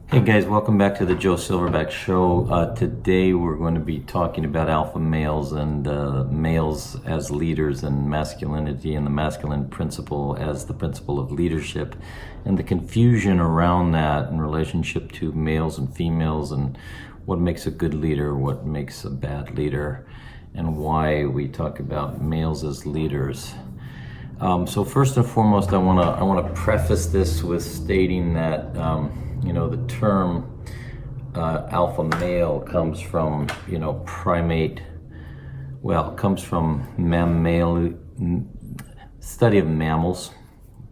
Hey guys, welcome back to the Joe Silverback Show. Today we're going to be talking about alpha males and males as leaders and masculinity and the masculine principle as the principle of leadership and the confusion around that in relationship to males and females and what makes a good leader, what makes a bad leader, and why we talk about males as leaders. So first and foremost, I want to preface this with stating that the term alpha male comes from primate. Well, it comes from study of mammals,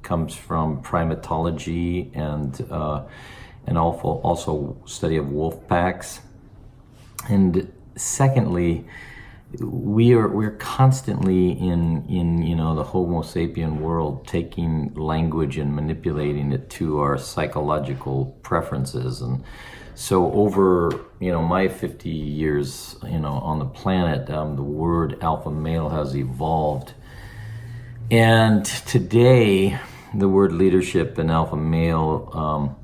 comes from primatology and also study of wolf packs. And secondly, we're constantly in the Homo sapien world taking language and manipulating it to our psychological preferences. And so over my 50 years on the planet, the word alpha male has evolved, and today the word leadership and alpha male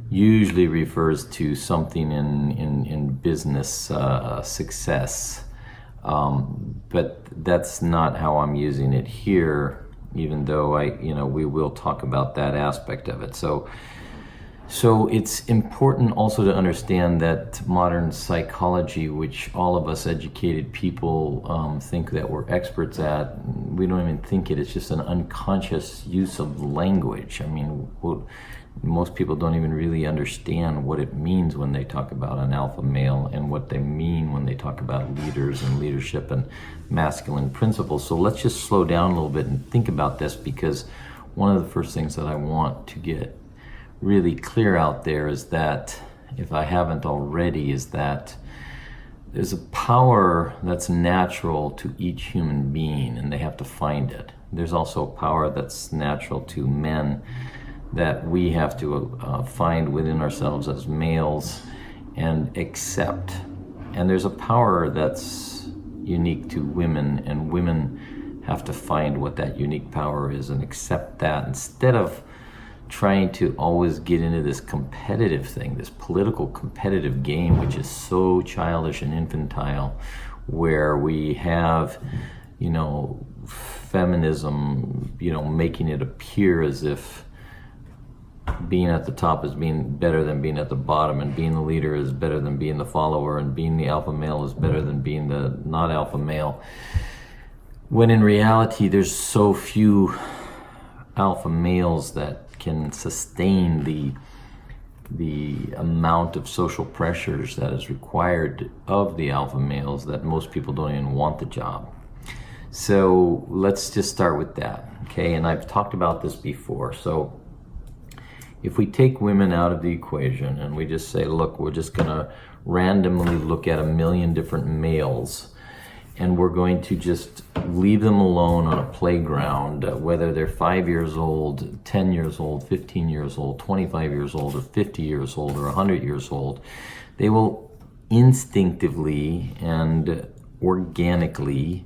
usually refers to something in business success. But that's not how I'm using it here, even though we will talk about that aspect of it. So it's important also to understand that modern psychology, which all of us educated people think that we're experts at, we don't even think it. It's just an unconscious use of language. I mean, most people don't even really understand what it means when they talk about an alpha male and what they mean when they talk about leaders and leadership and masculine principles. So let's just slow down a little bit and think about this, because one of the first things that I want to get really clear out there is that, if I haven't already, is that there's a power that's natural to each human being and they have to find it. There's also a power that's natural to men that we have to find within ourselves as males and accept. And there's a power that's unique to women, and women have to find what that unique power is and accept that, instead of trying to always get into this competitive thing, this political competitive game, which is so childish and infantile, where we have feminism making it appear as if being at the top is being better than being at the bottom, and being the leader is better than being the follower, and being the alpha male is better than being the not alpha male, when in reality there's so few alpha males that can sustain the amount of social pressures that is required of the alpha males, that most people don't even want the job. So let's just start with that, okay? And I've talked about this before. So if we take women out of the equation and we just say, look, we're just going to randomly look at 1 million different males, and we're going to just leave them alone on a playground, whether they're 5 years old, 10 years old, 15 years old, 25 years old, or 50 years old, or 100 years old, they will instinctively and organically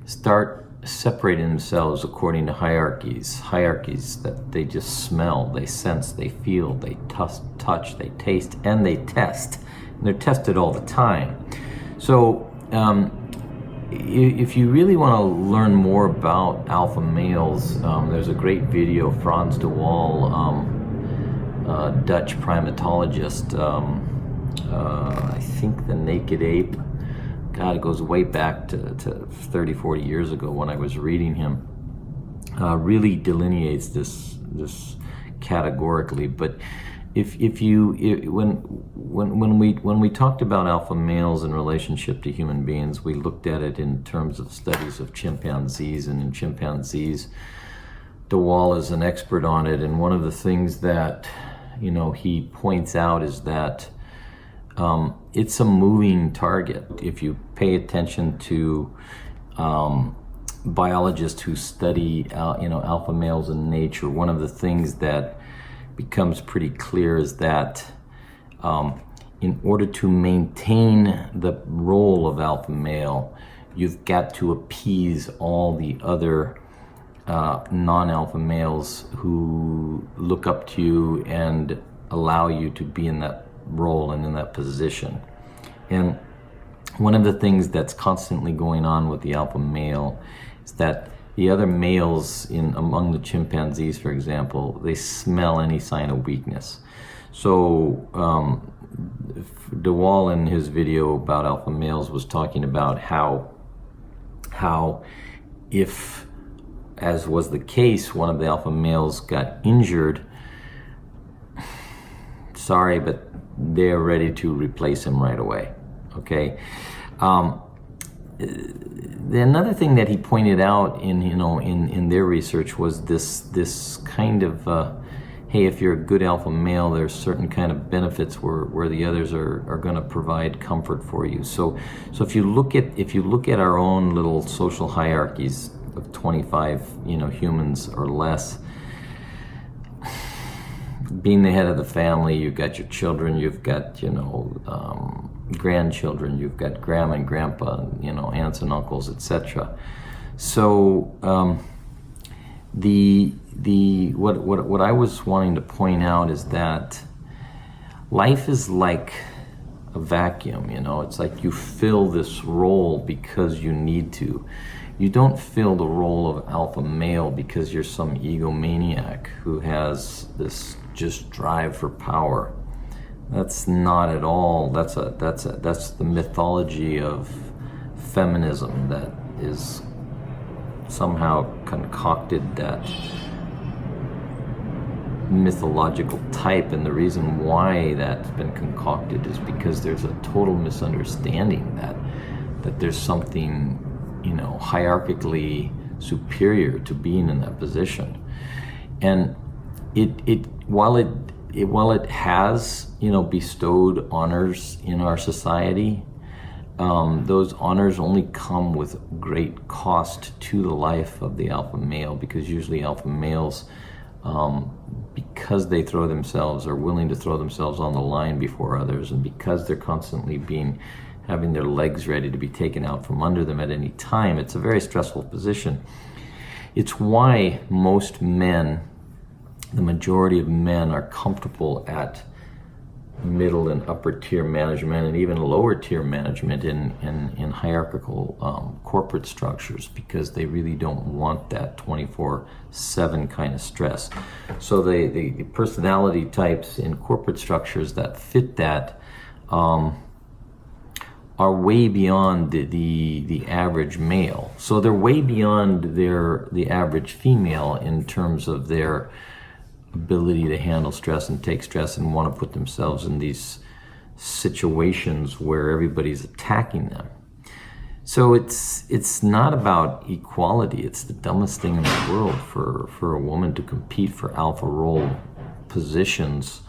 start separating themselves according to hierarchies that they just smell, they sense, they feel, they touch, they taste, and they test. And they're tested all the time. So if you really want to learn more about alpha males, there's a great video, Frans de Waal, Dutch primatologist, I think The Naked Ape. God, it goes way back to 30, 40 years ago when I was reading him. Really delineates this categorically. But when we talked about alpha males in relationship to human beings, we looked at it in terms of studies of chimpanzees, and in chimpanzees, de Waal is an expert on it. And one of the things that he points out is that it's a moving target. If you pay attention to biologists who study alpha males in nature, one of the things that becomes pretty clear is that in order to maintain the role of alpha male, you've got to appease all the other non-alpha males who look up to you and allow you to be in that role and in that position. And one of the things that's constantly going on with the alpha male is that the other males among the chimpanzees, for example, they smell any sign of weakness. So DeWall in his video about alpha males was talking about how if, as was the case, one of the alpha males got injured, sorry, but they're ready to replace him right away. Okay. Another thing that he pointed out in their research was this kind of hey, if you're a good alpha male, there's certain kind of benefits where the others are going to provide comfort for you. So if you look at our own little social hierarchies of 25 humans or less, being the head of the family, you've got your children, you've got grandchildren, you've got grandma and grandpa, aunts and uncles, etc. So what I was wanting to point out is that life is like a vacuum. It's like you fill this role because you need to. You don't fill the role of alpha male because you're some egomaniac who has this just drive for power. That's not at all. That's the mythology of feminism that is somehow concocted that mythological type, and the reason why that's been concocted is because there's a total misunderstanding that there's something hierarchically superior to being in that position. And while it has bestowed honors in our society, those honors only come with great cost to the life of the alpha male, because usually alpha males, because they are willing to throw themselves on the line before others, and because they're constantly having their legs ready to be taken out from under them at any time, it's a very stressful position. It's why most men, the majority of men, are comfortable at middle and upper tier management and even lower tier management in hierarchical corporate structures, because they really don't want that 24/7 kind of stress. So the personality types in corporate structures that fit that are way beyond the average male. So they're way beyond the average female in terms of their ability to handle stress and take stress and want to put themselves in these situations where everybody's attacking them. So it's not about equality. It's the dumbest thing in the world for a woman to compete for alpha role positions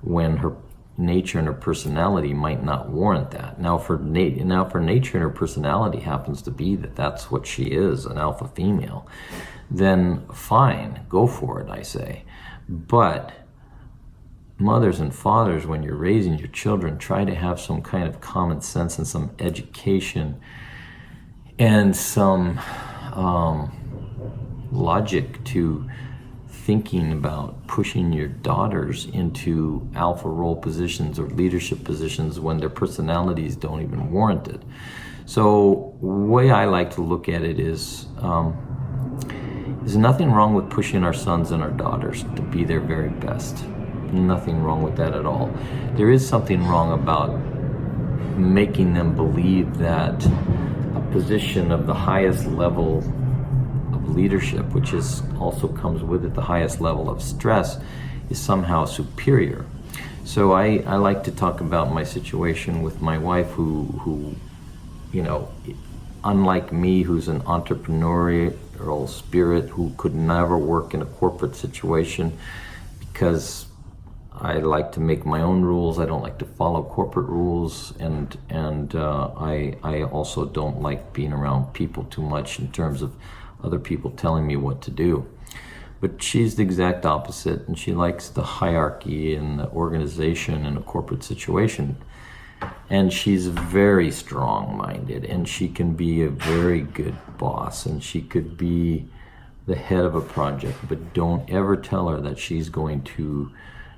when her nature and her personality might not warrant that. Now for nature and her personality happens to be that's what she is, an alpha female, then fine, go for it, I say. But mothers and fathers, when you're raising your children, try to have some kind of common sense and some education and some logic to thinking about pushing your daughters into alpha role positions or leadership positions when their personalities don't even warrant it. So the way I like to look at it is there's nothing wrong with pushing our sons and our daughters to be their very best. Nothing wrong with that at all. There is something wrong about making them believe that a position of the highest level of leadership, which also comes with it the highest level of stress, is somehow superior. So I like to talk about my situation with my wife who unlike me, who's an entrepreneurial spirit, who could never work in a corporate situation because I like to make my own rules. I don't like to follow corporate rules, and I also don't like being around people too much in terms of other people telling me what to do. But she's the exact opposite, and she likes the hierarchy and the organization in a corporate situation. And she's very strong-minded, and she can be a very good boss, and she could be the head of a project, but don't ever tell her that she's going to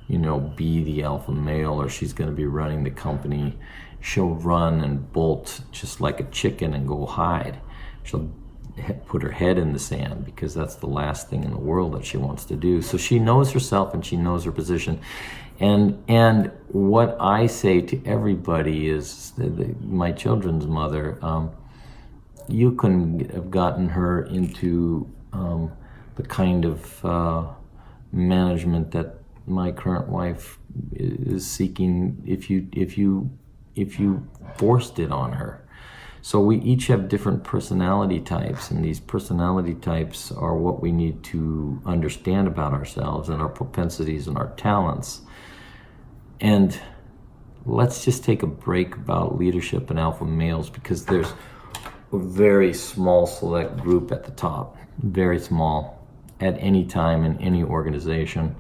be the alpha male, or she's going to be running the company. She'll run and bolt just like a chicken and go hide. She'll put her head in the sand because that's the last thing in the world that she wants to do. So she knows herself and she knows her position. And what I say to everybody is, my children's mother, you couldn't have gotten her into the kind of management that my current wife is seeking if you forced it on her. So we each have different personality types, and these personality types are what we need to understand about ourselves and our propensities and our talents. And let's just take a break about leadership and alpha males, because there's a very small select group at the top, very small, at any time in any organization.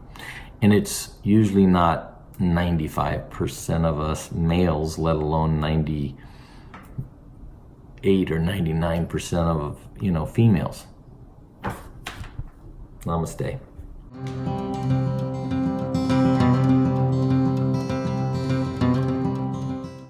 And it's usually not 95% of us males, let alone 98 or 99% of females. Namaste.